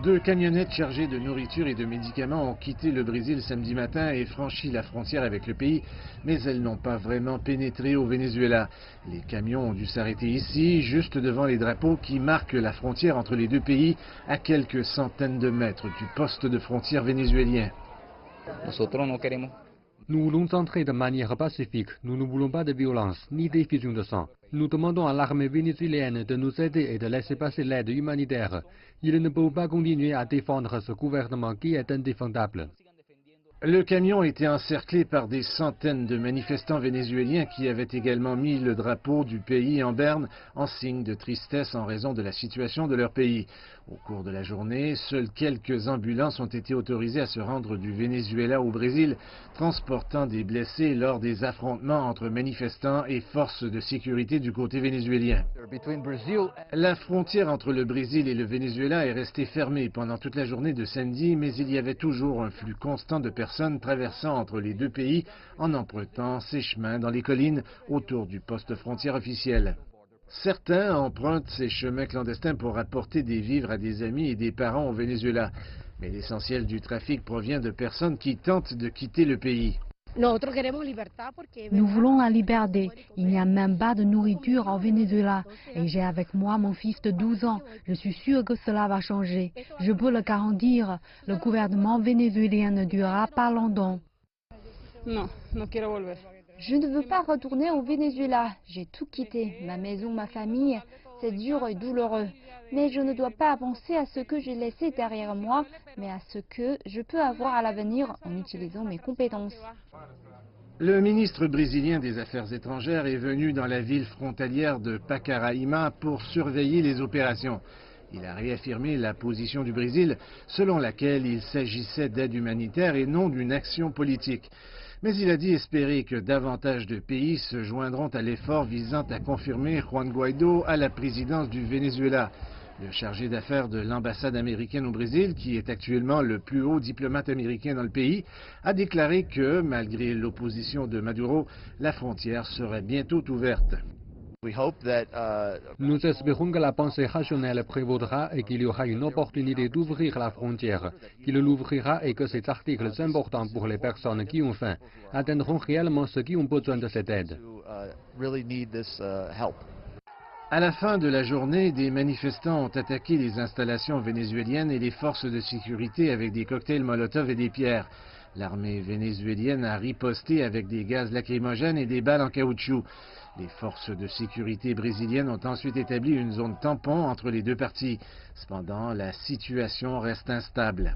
Deux camionnettes chargées de nourriture et de médicaments ont quitté le Brésil samedi matin et franchi la frontière avec le pays, mais elles n'ont pas vraiment pénétré au Venezuela. Les camions ont dû s'arrêter ici, juste devant les drapeaux qui marquent la frontière entre les deux pays, à quelques centaines de mètres du poste de frontière vénézuélien. Nous voulons entrer de manière pacifique. Nous ne voulons pas de violence, ni d'effusion de sang. Nous demandons à l'armée vénézuélienne de nous aider et de laisser passer l'aide humanitaire. Ils ne peuvent pas continuer à défendre ce gouvernement qui est indéfendable. Le camion était encerclé par des centaines de manifestants vénézuéliens qui avaient également mis le drapeau du pays en berne en signe de tristesse en raison de la situation de leur pays. Au cours de la journée, seules quelques ambulances ont été autorisées à se rendre du Venezuela au Brésil, transportant des blessés lors des affrontements entre manifestants et forces de sécurité du côté vénézuélien. La frontière entre le Brésil et le Venezuela est restée fermée pendant toute la journée de samedi, mais il y avait toujours un flux constant de personnes traversant entre les deux pays en empruntant ces chemins dans les collines autour du poste frontière officiel. Certains empruntent ces chemins clandestins pour apporter des vivres à des amis et des parents au Venezuela. Mais l'essentiel du trafic provient de personnes qui tentent de quitter le pays. Nous voulons la liberté. Il n'y a même pas de nourriture au Venezuela. Et j'ai avec moi mon fils de 12 ans. Je suis sûre que cela va changer. Je peux le garantir. Le gouvernement vénézuélien ne durera pas longtemps. Je ne veux pas retourner au Venezuela. J'ai tout quitté. Ma maison, ma famille. C'est dur et douloureux. Mais je ne dois pas penser à ce que j'ai laissé derrière moi, mais à ce que je peux avoir à l'avenir en utilisant mes compétences. Le ministre brésilien des Affaires étrangères est venu dans la ville frontalière de Pacaraima pour surveiller les opérations. Il a réaffirmé la position du Brésil, selon laquelle il s'agissait d'aide humanitaire et non d'une action politique. Mais il a dit espérer que davantage de pays se joindront à l'effort visant à confirmer Juan Guaidó à la présidence du Venezuela. Le chargé d'affaires de l'ambassade américaine au Brésil, qui est actuellement le plus haut diplomate américain dans le pays, a déclaré que, malgré l'opposition de Maduro, la frontière serait bientôt ouverte. Nous espérons que la pensée rationnelle prévaudra et qu'il y aura une opportunité d'ouvrir la frontière, qu'il l'ouvrira et que ces articles importants pour les personnes qui ont faim atteindront réellement ceux qui ont besoin de cette aide. À la fin de la journée, des manifestants ont attaqué les installations vénézuéliennes et les forces de sécurité avec des cocktails Molotov et des pierres. L'armée vénézuélienne a riposté avec des gaz lacrymogènes et des balles en caoutchouc. Les forces de sécurité brésiliennes ont ensuite établi une zone tampon entre les deux parties. Cependant, la situation reste instable.